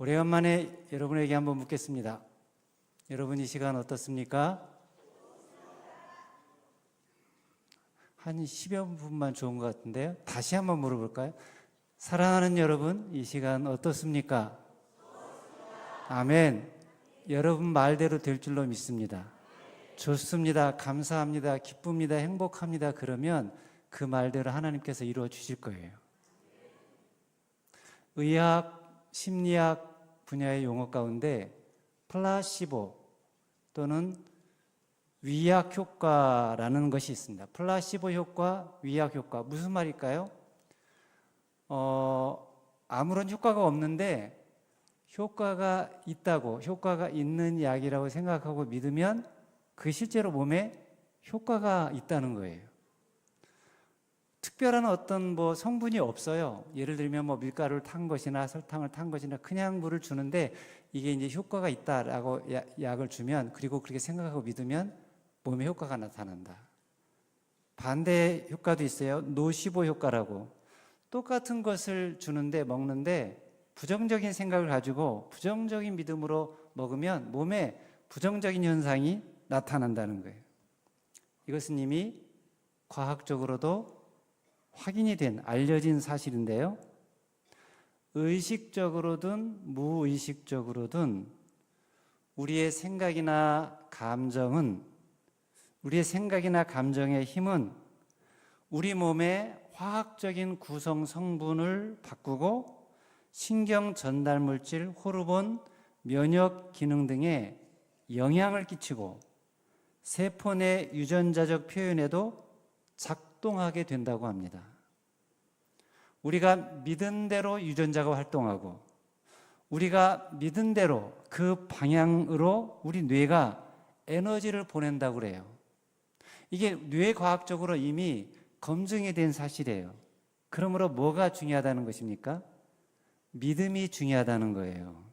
오래간만에 여러분에게 한번 묻겠습니다. 여러분 이 시간 어떻습니까? 한 10여 분만 좋은 것 같은데요. 다시 한번 물어볼까요? 사랑하는 여러분, 이 시간 어떻습니까? 아멘. 여러분 말대로 될 줄로 믿습니다. 좋습니다. 감사합니다. 기쁩니다. 행복합니다. 그러면 그 말대로 하나님께서 이루어 주실 거예요. 의학, 심리학 분야의 용어 가운데 플라시보 또는 위약 효과라는 것이 있습니다. 플라시보 효과, 위약 효과. 무슨 말일까요? 아무런 효과가 없는데 효과가 있다고, 효과가 있는 약이라고 생각하고 믿으면 그게 실제로 몸에 효과가 있다는 거예요. 특별한 어떤 성분이 없어요. 예를 들면 밀가루를 탄 것이나 설탕을 탄 것이나 그냥 물을 주는데 이게 이제 효과가 있다라고 약을 주면, 그리고 그렇게 생각하고 믿으면 몸에 효과가 나타난다. 반대 효과도 있어요. 노시보 효과라고. 똑같은 것을 주는데 먹는데 부정적인 생각을 가지고 부정적인 믿음으로 먹으면 몸에 부정적인 현상이 나타난다는 거예요. 이것은 이미 과학적으로도 확인이 된, 알려진 사실인데요. 의식적으로든 무의식적으로든 우리의 생각이나 감정의 힘은 우리 몸의 화학적인 구성 성분을 바꾸고 신경 전달 물질, 호르몬, 면역 기능 등에 영향을 끼치고 세포 내 유전자적 표현에도 작동하게 된다고 합니다. 우리가 믿은 대로 유전자가 활동하고 우리가 믿은 대로 그 방향으로 우리 뇌가 에너지를 보낸다고 그래요. 이게 뇌과학적으로 이미 검증이 된 사실이에요. 그러므로 뭐가 중요하다는 것입니까? 믿음이 중요하다는 거예요.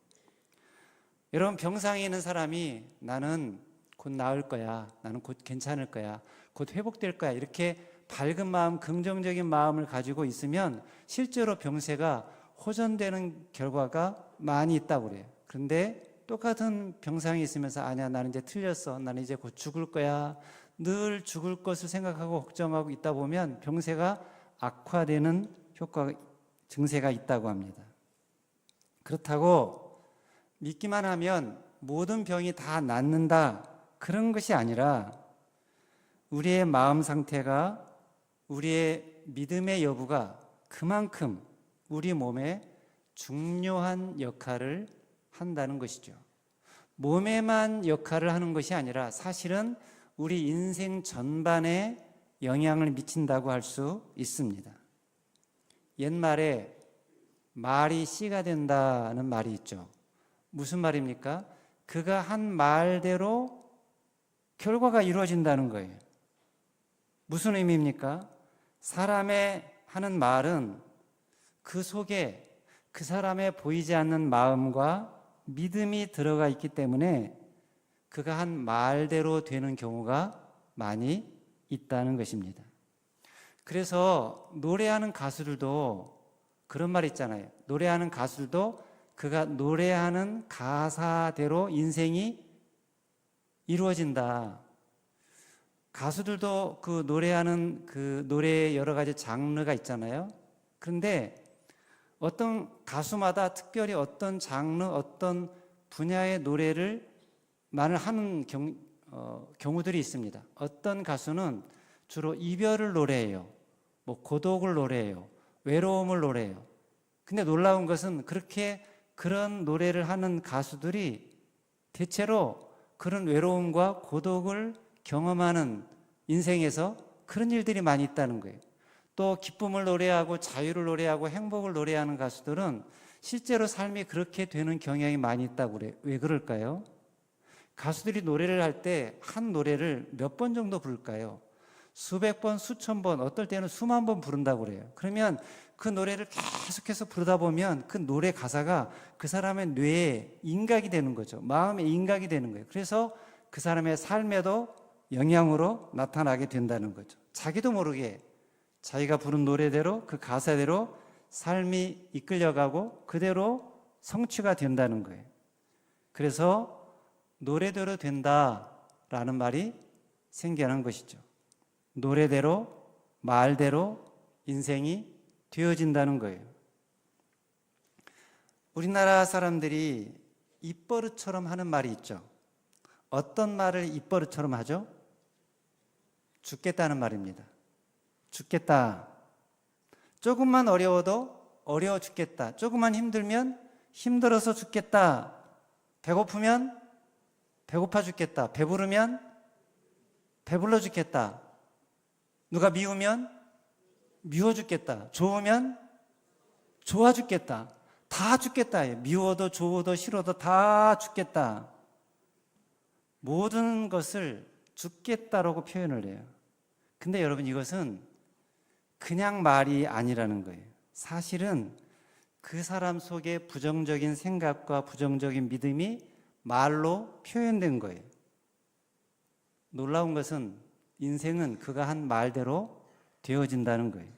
여러분, 병상에 있는 사람이 나는 곧 나을 거야, 나는 곧 괜찮을 거야, 곧 회복될 거야, 이렇게 밝은 마음, 긍정적인 마음을 가지고 있으면 실제로 병세가 호전되는 결과가 많이 있다고 그래요. 그런데 똑같은 병상에 있으면서 아니야, 나는 이제 틀렸어, 나는 이제 곧 죽을 거야, 늘 죽을 것을 생각하고 걱정하고 있다 보면 병세가 악화되는 증세가 있다고 합니다. 그렇다고 믿기만 하면 모든 병이 다 낫는다, 그런 것이 아니라 우리의 마음 상태가, 우리의 믿음의 여부가 그만큼 우리 몸에 중요한 역할을 한다는 것이죠. 몸에만 역할을 하는 것이 아니라 사실은 우리 인생 전반에 영향을 미친다고 할 수 있습니다. 옛말에 말이 씨가 된다는 말이 있죠. 무슨 말입니까? 그가 한 말대로 결과가 이루어진다는 거예요. 무슨 의미입니까? 사람의 하는 말은 그 속에 그 사람의 보이지 않는 마음과 믿음이 들어가 있기 때문에 그가 한 말대로 되는 경우가 많이 있다는 것입니다. 그래서 노래하는 가수들도 그런 말 있잖아요. 노래하는 가수들도 그가 노래하는 가사대로 인생이 이루어진다. 가수들도 그 노래하는 그 노래의 여러 가지 장르가 있잖아요. 그런데 어떤 가수마다 특별히 어떤 장르, 어떤 분야의 노래를 만을 하는 경우들이 있습니다. 어떤 가수는 주로 이별을 노래해요. 고독을 노래해요. 외로움을 노래해요. 근데 놀라운 것은 그런 노래를 하는 가수들이 대체로 그런 외로움과 고독을 경험하는 인생에서 그런 일들이 많이 있다는 거예요. 또 기쁨을 노래하고 자유를 노래하고 행복을 노래하는 가수들은 실제로 삶이 그렇게 되는 경향이 많이 있다고 그래요. 왜 그럴까요? 가수들이 노래를 할 때 한 노래를 몇 번 정도 부를까요? 수백 번, 수천 번, 어떨 때는 수만 번 부른다고 그래요. 그러면 그 노래를 계속해서 부르다 보면 그 노래 가사가 그 사람의 뇌에 인각이 되는 거죠. 마음에 인각이 되는 거예요. 그래서 그 사람의 삶에도 영향으로 나타나게 된다는 거죠. 자기도 모르게 자기가 부른 노래대로 그 가사대로 삶이 이끌려가고 그대로 성취가 된다는 거예요. 그래서 노래대로 된다라는 말이 생겨난 것이죠. 노래대로, 말대로 인생이 되어진다는 거예요. 우리나라 사람들이 입버릇처럼 하는 말이 있죠. 어떤 말을 입버릇처럼 하죠? 죽겠다는 말입니다. 죽겠다. 조금만 어려워도 어려워 죽겠다. 조금만 힘들면 힘들어서 죽겠다. 배고프면 배고파 죽겠다. 배부르면 배불러 죽겠다. 누가 미우면 미워 죽겠다. 좋으면 좋아 죽겠다. 다 죽겠다. 미워도 좋아도 싫어도 다 죽겠다. 모든 것을 죽겠다라고 표현을 해요. 근데 여러분, 이것은 그냥 말이 아니라는 거예요. 사실은 그 사람 속에 부정적인 생각과 부정적인 믿음이 말로 표현된 거예요. 놀라운 것은 인생은 그가 한 말대로 되어진다는 거예요.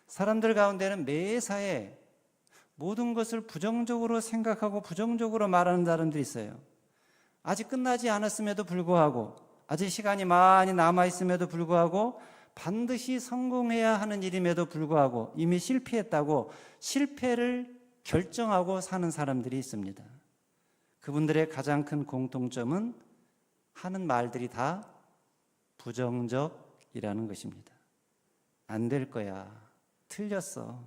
사람들 가운데는 매사에 모든 것을 부정적으로 생각하고 부정적으로 말하는 사람들이 있어요. 아직 끝나지 않았음에도 불구하고, 아직 시간이 많이 남아있음에도 불구하고, 반드시 성공해야 하는 일임에도 불구하고 이미 실패했다고 실패를 결정하고 사는 사람들이 있습니다. 그분들의 가장 큰 공통점은 하는 말들이 다 부정적이라는 것입니다. 안 될 거야. 틀렸어.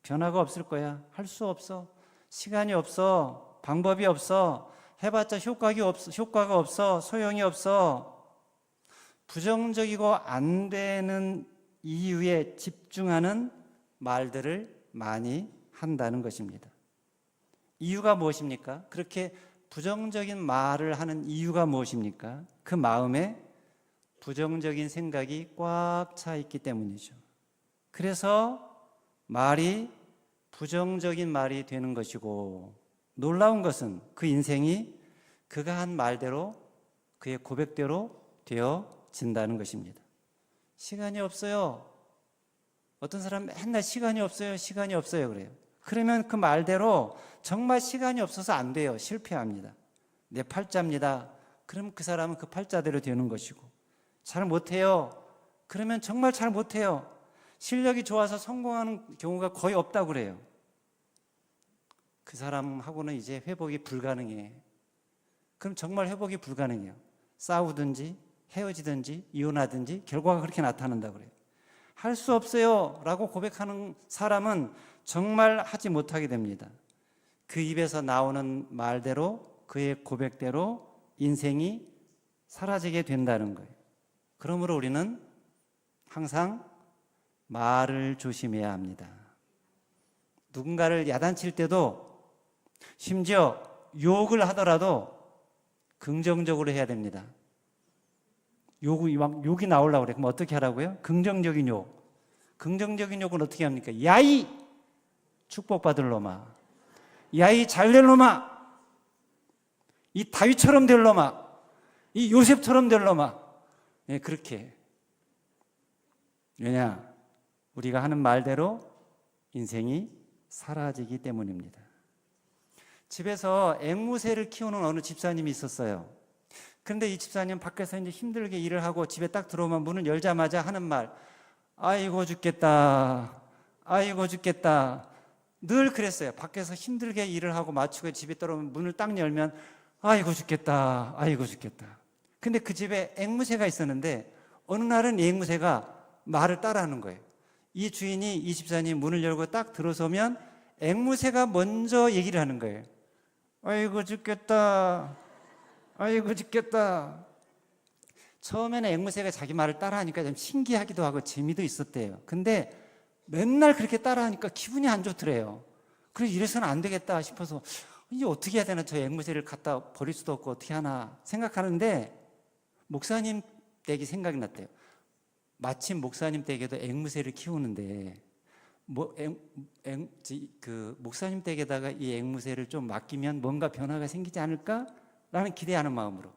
변화가 없을 거야. 할 수 없어. 시간이 없어. 방법이 없어. 해봤자 효과가 없어. 소용이 없어. 부정적이고 안 되는 이유에 집중하는 말들을 많이 한다는 것입니다. 이유가 무엇입니까? 그렇게 부정적인 말을 하는 이유가 무엇입니까? 그 마음에 부정적인 생각이 꽉 차 있기 때문이죠. 그래서 말이 부정적인 말이 되는 것이고, 놀라운 것은 그 인생이 그가 한 말대로, 그의 고백대로 되어진다는 것입니다. 시간이 없어요. 어떤 사람 맨날 시간이 없어요 그래요. 그러면 그 말대로 정말 시간이 없어서 안 돼요. 실패합니다. 내 팔자입니다. 그럼 그 사람은 그 팔자대로 되는 것이고, 잘 못해요. 그러면 정말 잘 못해요. 실력이 좋아서 성공하는 경우가 거의 없다고 그래요. 그 사람하고는 이제 회복이 불가능해. 그럼 정말 회복이 불가능해요. 싸우든지 헤어지든지 이혼하든지 결과가 그렇게 나타난다고 그래요. 할 수 없어요 라고 고백하는 사람은 정말 하지 못하게 됩니다. 그 입에서 나오는 말대로, 그의 고백대로 인생이 사라지게 된다는 거예요. 그러므로 우리는 항상 말을 조심해야 합니다. 누군가를 야단칠 때도, 심지어 욕을 하더라도 긍정적으로 해야 됩니다. 욕이 나오려고 그래. 그럼 어떻게 하라고요? 긍정적인 욕. 긍정적인 욕은 어떻게 합니까? 야이 축복받을 놈아, 야이 잘될 놈아, 이 다윗처럼 될 놈아, 이 요셉처럼 될 놈아. 네, 그렇게. 왜냐? 우리가 하는 말대로 인생이 사라지기 때문입니다. 집에서 앵무새를 키우는 어느 집사님이 있었어요. 그런데 이 집사님 밖에서 이제 힘들게 일을 하고 집에 딱 들어오면 문을 열자마자 하는 말, 아이고 죽겠다, 아이고 죽겠다. 늘 그랬어요. 밖에서 힘들게 일을 하고 마치고 집에 들어오면 문을 딱 열면 아이고 죽겠다, 아이고 죽겠다. 근데 그 집에 앵무새가 있었는데 어느 날은 이 앵무새가 말을 따라하는 거예요. 이 주인이, 이 집사님 문을 열고 딱 들어서면 앵무새가 먼저 얘기를 하는 거예요. 아이고 죽겠다, 아이고 죽겠다. 처음에는 앵무새가 자기 말을 따라하니까 좀 신기하기도 하고 재미도 있었대요. 근데 맨날 그렇게 따라하니까 기분이 안 좋더래요. 그래서 이래서는 안 되겠다 싶어서 이제 어떻게 해야 되나, 저 앵무새를 갖다 버릴 수도 없고 어떻게 하나 생각하는데 목사님 댁이 생각이 났대요. 마침 목사님 댁에도 앵무새를 키우는데 목사님 댁에다가 이 앵무새를 좀 맡기면 뭔가 변화가 생기지 않을까라는 기대하는 마음으로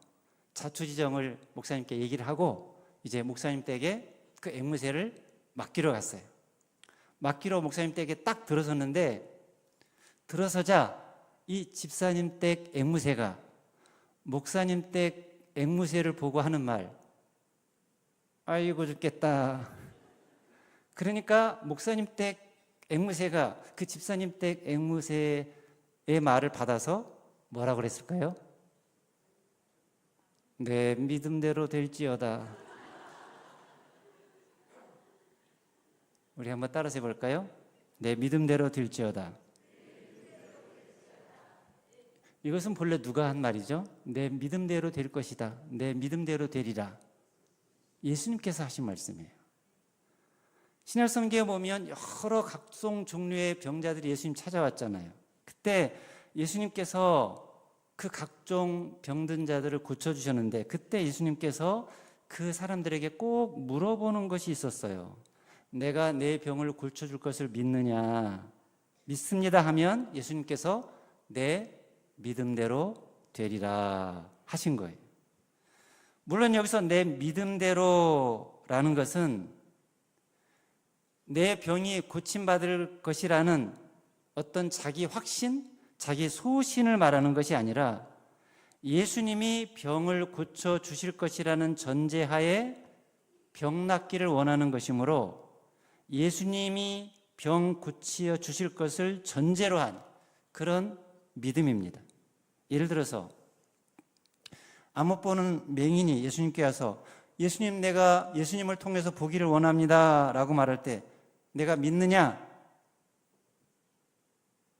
자초지정을 목사님께 얘기를 하고 이제 목사님 댁에 그 앵무새를 맡기러 갔어요. 맡기러 목사님 댁에 딱 들어섰는데 들어서자 이 집사님 댁 앵무새가 목사님 댁 앵무새를 보고 하는 말, 아이고 죽겠다. 그러니까 목사님 댁 앵무새가 그 집사님 댁 앵무새의 말을 받아서 뭐라고 그랬을까요? 내 믿음대로 될지어다. 우리 한번 따라서 해볼까요? 내 믿음대로 될지어다. 이것은 본래 누가 한 말이죠? 내 믿음대로 될 것이다. 내 믿음대로 되리라. 예수님께서 하신 말씀이에요. 신약성경에 보면 여러 각종 종류의 병자들이 예수님 찾아왔잖아요. 그때 예수님께서 그 각종 병든 자들을 고쳐주셨는데 그때 예수님께서 그 사람들에게 꼭 물어보는 것이 있었어요. 내가 내 병을 고쳐줄 것을 믿느냐? 믿습니다 하면 예수님께서 내 믿음대로 되리라 하신 거예요. 물론 여기서 내 믿음대로라는 것은 내 병이 고침받을 것이라는 어떤 자기 확신, 자기 소신을 말하는 것이 아니라 예수님이 병을 고쳐주실 것이라는 전제하에 병 낫기를 원하는 것이므로 예수님이 병 고치어 주실 것을 전제로 한 그런 믿음입니다. 예를 들어서 안 못 보는 맹인이 예수님께 와서 예수님, 내가 예수님을 통해서 보기를 원합니다 라고 말할 때 내가 믿느냐?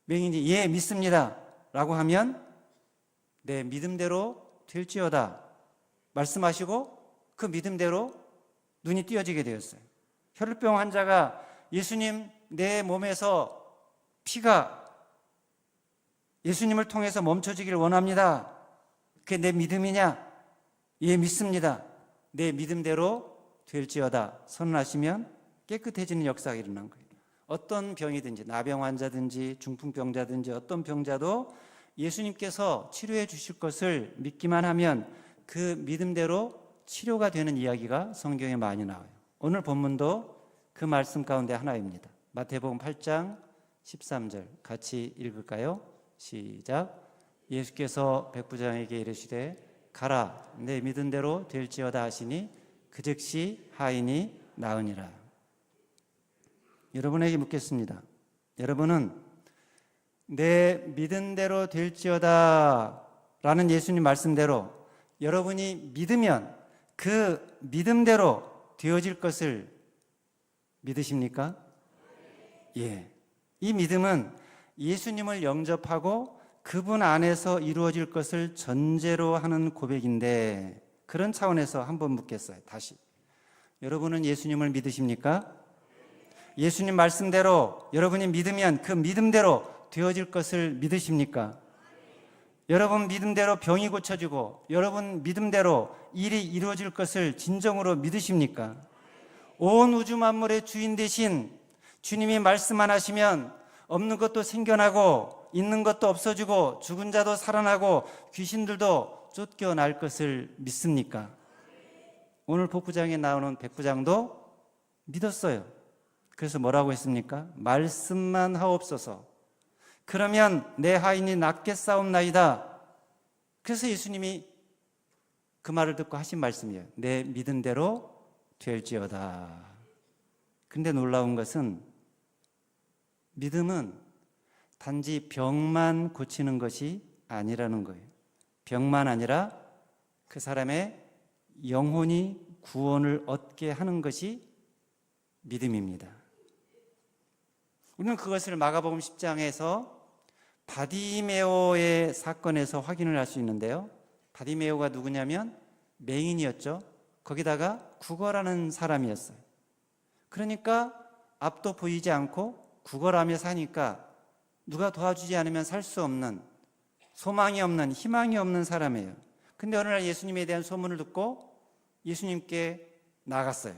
맹인이 예 믿습니다 라고 하면 내 믿음대로 될지어다 말씀하시고 그 믿음대로 눈이 띄어지게 되었어요. 혈루병 환자가 예수님, 내 몸에서 피가 예수님을 통해서 멈춰지기를 원합니다. 그게 내 믿음이냐? 예 믿습니다. 내 믿음대로 될지어다 선언하시면 깨끗해지는 역사가 일어난 거예요. 어떤 병이든지 나병 환자든지 중풍병자든지 어떤 병자도 예수님께서 치료해 주실 것을 믿기만 하면 그 믿음대로 치료가 되는 이야기가 성경에 많이 나와요. 오늘 본문도 그 말씀 가운데 하나입니다. 마태복음 8장 13절 같이 읽을까요? 시작. 예수께서 백부장에게 이르시되 가라 내 믿은 대로 될지어다 하시니 그 즉시 하인이 나으니라. 여러분에게 묻겠습니다. 여러분은 내 믿은 대로 될지어다 라는 예수님 말씀대로 여러분이 믿으면 그 믿음대로 되어질 것을 믿으십니까? 예. 이 믿음은 예수님을 영접하고 그분 안에서 이루어질 것을 전제로 하는 고백인데 그런 차원에서 한번 묻겠어요. 다시. 여러분은 예수님을 믿으십니까? 예수님 말씀대로 여러분이 믿으면 그 믿음대로 되어질 것을 믿으십니까? 여러분 믿음대로 병이 고쳐지고 여러분 믿음대로 일이 이루어질 것을 진정으로 믿으십니까? 온 우주 만물의 주인 되신 주님이 말씀만 하시면 없는 것도 생겨나고 있는 것도 없어지고 죽은 자도 살아나고 귀신들도 쫓겨날 것을 믿습니까? 오늘 복부장에 나오는 백부장도 믿었어요. 그래서 뭐라고 했습니까? 말씀만 하옵소서. 그러면 내 하인이 낫겠사옵나이다. 그래서 예수님이 그 말을 듣고 하신 말씀이에요. 내 믿은 대로 될지어다. 근데 놀라운 것은 믿음은 단지 병만 고치는 것이 아니라는 거예요. 병만 아니라 그 사람의 영혼이 구원을 얻게 하는 것이 믿음입니다. 우리는 그것을 마가복음 10장에서 바디메오의 사건에서 확인을 할 수 있는데요. 바디메오가 누구냐면 맹인이었죠. 거기다가 구걸하는 사람이었어요. 그러니까 앞도 보이지 않고 구걸하며 사니까 누가 도와주지 않으면 살 수 없는, 소망이 없는, 희망이 없는 사람이에요. 근데 어느 날 예수님에 대한 소문을 듣고 예수님께 나갔어요.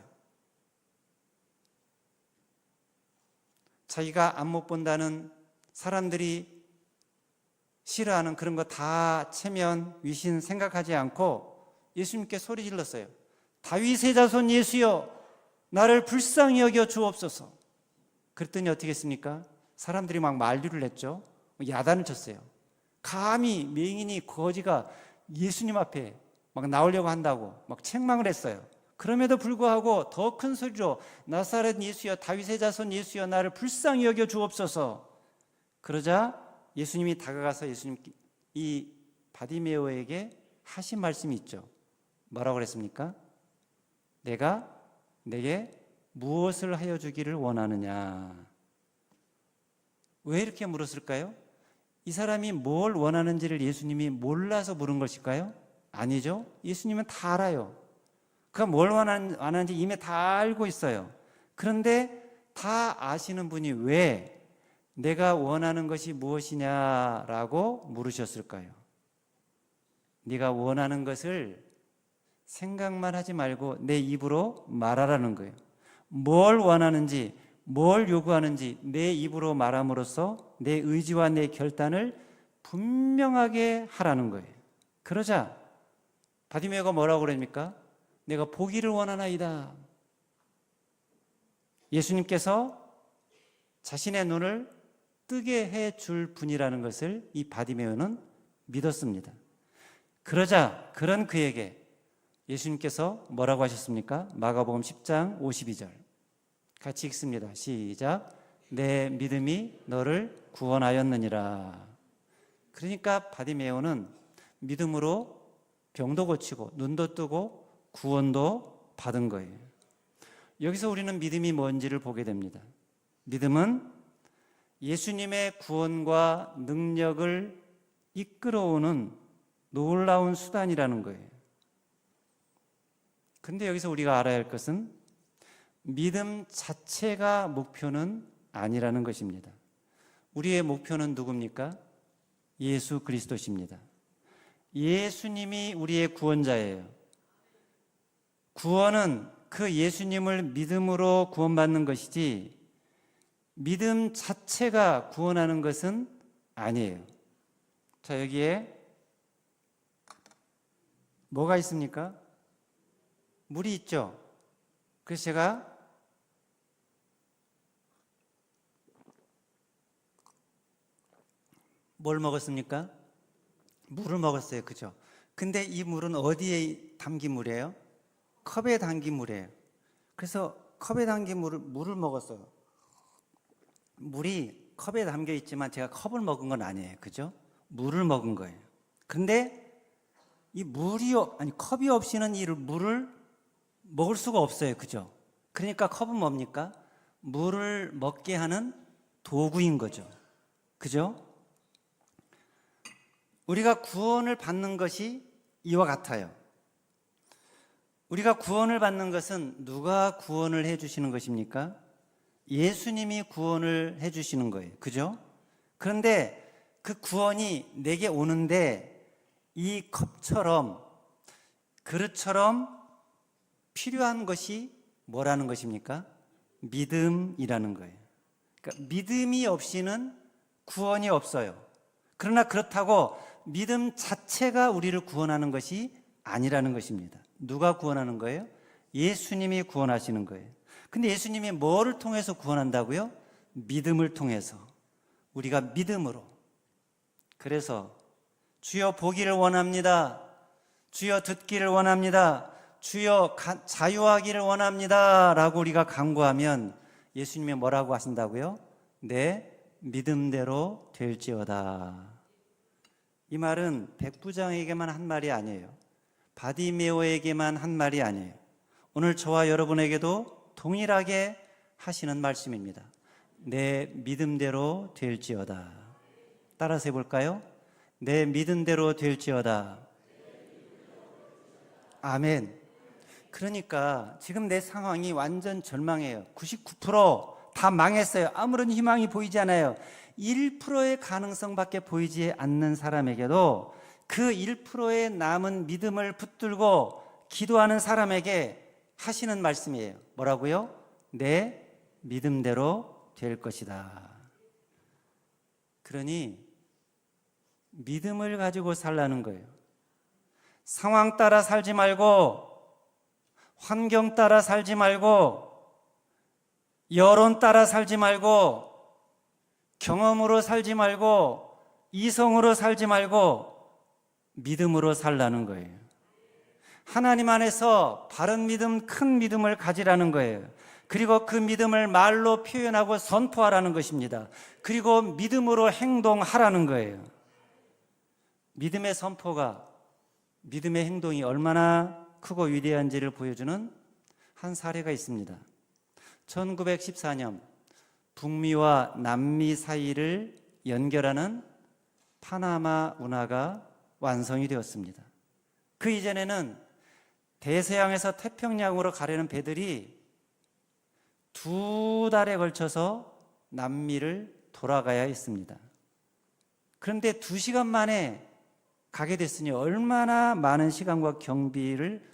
자기가 안 못 본다는 사람들이 싫어하는 그런 거 다 체면, 위신 생각하지 않고 예수님께 소리 질렀어요. 다윗의 자손 예수여, 나를 불쌍히 여겨 주옵소서. 그랬더니 어떻게 했습니까? 사람들이 막 만류를 했죠. 야단을 쳤어요. 감히 맹인이 거지가 예수님 앞에 막 나오려고 한다고 막 책망을 했어요. 그럼에도 불구하고 더 큰 소리로 나사렛 예수여, 다윗의 자손 예수여, 나를 불쌍히 여겨 주옵소서. 그러자 예수님이 다가가서 이 바디메오에게 하신 말씀이 있죠. 뭐라고 그랬습니까? 내가 내게 무엇을 하여 주기를 원하느냐? 왜 이렇게 물었을까요? 이 사람이 뭘 원하는지를 예수님이 몰라서 물은 것일까요? 아니죠. 예수님은 다 알아요. 그가 뭘 원하는지 이미 다 알고 있어요. 그런데 다 아시는 분이 왜 내가 원하는 것이 무엇이냐라고 물으셨을까요? 네가 원하는 것을 생각만 하지 말고 내 입으로 말하라는 거예요. 뭘 원하는지, 뭘 요구하는지 내 입으로 말함으로써 내 의지와 내 결단을 분명하게 하라는 거예요. 그러자 바디메오가 뭐라고 그럽니까? 내가 보기를 원하나이다. 예수님께서 자신의 눈을 뜨게 해줄 분이라는 것을 이 바디메오는 믿었습니다. 그러자 그런 그에게 예수님께서 뭐라고 하셨습니까? 마가복음 10장 52절 같이 읽습니다. 시작. 내 믿음이 너를 구원하였느니라. 그러니까 바디메오는 믿음으로 병도 고치고 눈도 뜨고 구원도 받은 거예요. 여기서 우리는 믿음이 뭔지를 보게 됩니다. 믿음은 예수님의 구원과 능력을 이끌어오는 놀라운 수단이라는 거예요. 그런데 여기서 우리가 알아야 할 것은 믿음 자체가 목표는 아니라는 것입니다. 우리의 목표는 누굽니까? 예수 그리스도십니다. 예수님이 우리의 구원자예요. 구원은 그 예수님을 믿음으로 구원받는 것이지 믿음 자체가 구원하는 것은 아니에요. 자, 여기에 뭐가 있습니까? 물이 있죠. 그래서 제가 뭘 먹었습니까? 물을 먹었어요. 그죠? 근데 이 물은 어디에 담긴 물이에요? 컵에 담긴 물이에요. 그래서 컵에 담긴 물을 먹었어요. 물이 컵에 담겨 있지만 제가 컵을 먹은 건 아니에요. 그죠? 물을 먹은 거예요. 근데 이 컵이 없이는 이 물을 먹을 수가 없어요. 그죠? 그러니까 컵은 뭡니까? 물을 먹게 하는 도구인 거죠. 그죠? 우리가 구원을 받는 것이 이와 같아요. 우리가 구원을 받는 것은 누가 구원을 해 주시는 것입니까? 예수님이 구원을 해 주시는 거예요. 그죠? 그런데 그 구원이 내게 오는데 이 컵처럼 그릇처럼 필요한 것이 뭐라는 것입니까? 믿음이라는 거예요. 그러니까 믿음이 없이는 구원이 없어요. 그러나 그렇다고 믿음 자체가 우리를 구원하는 것이 아니라는 것입니다. 누가 구원하는 거예요? 예수님이 구원하시는 거예요. 근데 예수님이 뭐를 통해서 구원한다고요? 믿음을 통해서. 우리가 믿음으로. 그래서 주여 보기를 원합니다. 주여 듣기를 원합니다. 주여 자유하기를 원합니다. 라고 우리가 간구하면 예수님이 뭐라고 하신다고요? 내 믿음대로 될지어다. 이 말은 백부장에게만 한 말이 아니에요. 바디메오에게만 한 말이 아니에요. 오늘 저와 여러분에게도 동일하게 하시는 말씀입니다. 내 믿음대로 될지어다. 따라서 해볼까요? 내 믿음대로 될지어다. 아멘. 그러니까 지금 내 상황이 완전 절망해요. 99% 다 망했어요. 아무런 희망이 보이지 않아요. 1%의 가능성밖에 보이지 않는 사람에게도 그 1%의 남은 믿음을 붙들고 기도하는 사람에게 하시는 말씀이에요. 뭐라고요? 내 믿음대로 될 것이다. 그러니 믿음을 가지고 살라는 거예요. 상황 따라 살지 말고, 환경 따라 살지 말고, 여론 따라 살지 말고, 경험으로 살지 말고, 이성으로 살지 말고 믿음으로 살라는 거예요. 하나님 안에서 바른 믿음, 큰 믿음을 가지라는 거예요. 그리고 그 믿음을 말로 표현하고 선포하라는 것입니다. 그리고 믿음으로 행동하라는 거예요. 믿음의 선포가, 믿음의 행동이 얼마나 크고 위대한지를 보여주는 한 사례가 있습니다. 1914년 북미와 남미 사이를 연결하는 파나마 운하가 완성이 되었습니다. 그 이전에는 대서양에서 태평양으로 가려는 배들이 2달에 걸쳐서 남미를 돌아가야 했습니다. 그런데 2시간 만에 가게 됐으니 얼마나 많은 시간과 경비를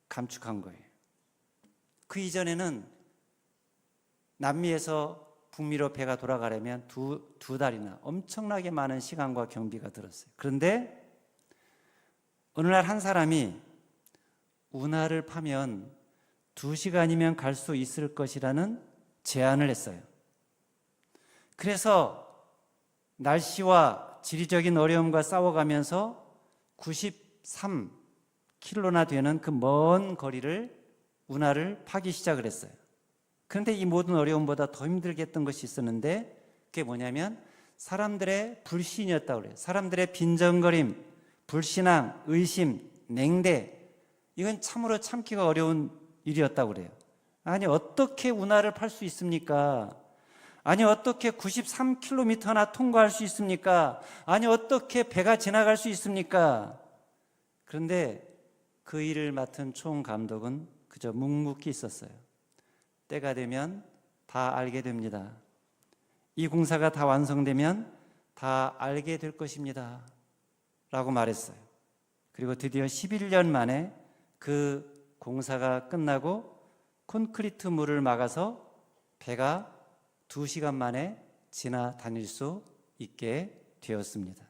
감축한 거예요. 그 이전에는 남미에서 북미로 배가 돌아가려면 두 달이나 엄청나게 많은 시간과 경비가 들었어요. 그런데 어느 날 한 사람이 운하를 파면 2시간이면 갈 수 있을 것이라는 제안을 했어요. 그래서 날씨와 지리적인 어려움과 싸워가면서 93km나 되는 그 먼 거리를 운하를 파기 시작을 했어요. 그런데 이 모든 어려움보다 더 힘들게 했던 것이 있었는데 그게 뭐냐면 사람들의 불신이었다고 그래요. 사람들의 빈정거림, 불신앙, 의심, 냉대, 이건 참으로 참기가 어려운 일이었다고 그래요. 아니 어떻게 운하를 팔 수 있습니까? 아니 어떻게 93km나 통과할 수 있습니까? 아니 어떻게 배가 지나갈 수 있습니까? 그런데 그 일을 맡은 총감독은 그저 묵묵히 있었어요. 때가 되면 다 알게 됩니다. 이 공사가 다 완성되면 다 알게 될 것입니다 라고 말했어요. 그리고 드디어 11년 만에 그 공사가 끝나고 콘크리트 물을 막아서 배가 2시간 만에 지나다닐 수 있게 되었습니다.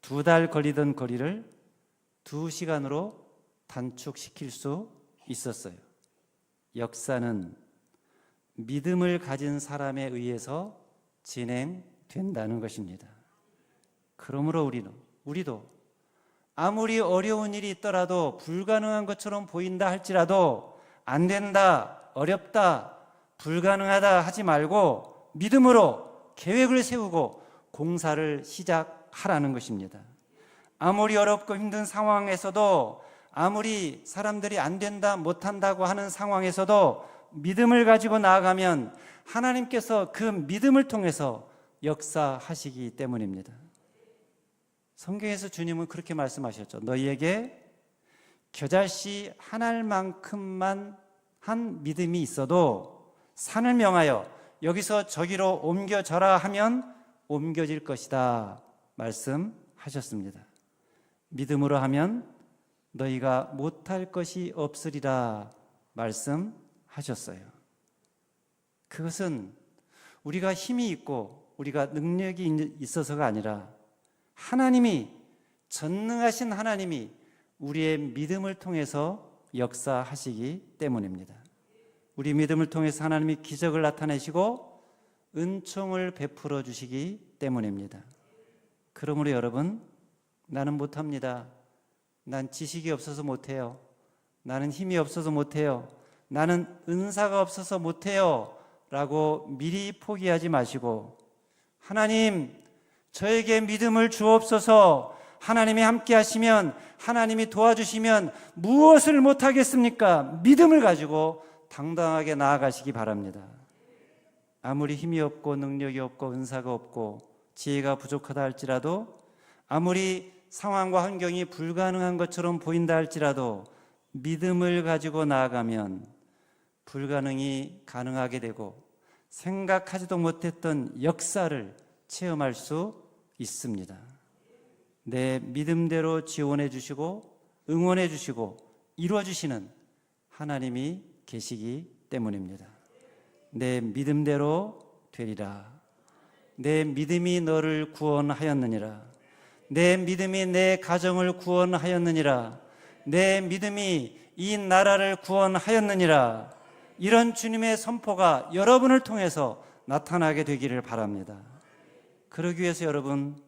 2달 걸리던 거리를 2시간으로 단축시킬 수 있었어요. 역사는 믿음을 가진 사람에 의해서 진행된다는 것입니다. 그러므로 우리도 아무리 어려운 일이 있더라도 불가능한 것처럼 보인다 할지라도 안 된다, 어렵다, 불가능하다 하지 말고 믿음으로 계획을 세우고 공사를 시작하라는 것입니다. 아무리 어렵고 힘든 상황에서도 아무리 사람들이 안 된다, 못한다고 하는 상황에서도 믿음을 가지고 나아가면 하나님께서 그 믿음을 통해서 역사하시기 때문입니다. 성경에서 주님은 그렇게 말씀하셨죠. 너희에게 겨자씨 한 알만큼만 한 믿음이 있어도 산을 명하여 여기서 저기로 옮겨져라 하면 옮겨질 것이다 말씀하셨습니다. 믿음으로 하면 너희가 못할 것이 없으리라 말씀하셨어요. 그것은 우리가 힘이 있고 우리가 능력이 있어서가 아니라 하나님이, 전능하신 하나님이 우리의 믿음을 통해서 역사하시기 때문입니다. 우리 믿음을 통해서 하나님이 기적을 나타내시고 은총을 베풀어 주시기 때문입니다. 그러므로 여러분, 나는 못합니다. 난 지식이 없어서 못해요. 나는 힘이 없어서 못해요. 나는 은사가 없어서 못해요 라고 미리 포기하지 마시고 하나님, 저에게 믿음을 주옵소서. 하나님이 함께 하시면, 하나님이 도와주시면 무엇을 못하겠습니까? 믿음을 가지고 당당하게 나아가시기 바랍니다. 아무리 힘이 없고 능력이 없고 은사가 없고 지혜가 부족하다 할지라도, 아무리 상황과 환경이 불가능한 것처럼 보인다 할지라도 믿음을 가지고 나아가면 불가능이 가능하게 되고 생각하지도 못했던 역사를 체험할 수 있습니다. 내 믿음대로 지원해 주시고 응원해 주시고 이루어 주시는 하나님이 계시기 때문입니다. 내 믿음대로 되리라. 내 믿음이 너를 구원하였느니라. 내 믿음이 내 가정을 구원하였느니라. 내 믿음이 이 나라를 구원하였느니라. 이런 주님의 선포가 여러분을 통해서 나타나게 되기를 바랍니다. 그러기 위해서 여러분,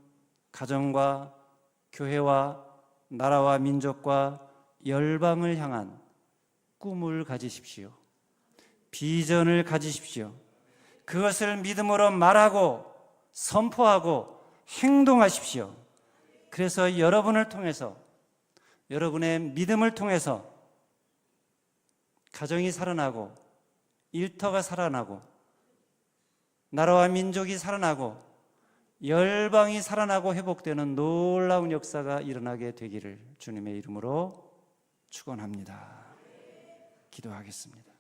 가정과 교회와 나라와 민족과 열방을 향한 꿈을 가지십시오. 비전을 가지십시오. 그것을 믿음으로 말하고 선포하고 행동하십시오. 그래서 여러분을 통해서, 여러분의 믿음을 통해서 가정이 살아나고 일터가 살아나고 나라와 민족이 살아나고 열방이 살아나고 회복되는 놀라운 역사가 일어나게 되기를 주님의 이름으로 축원합니다. 기도하겠습니다.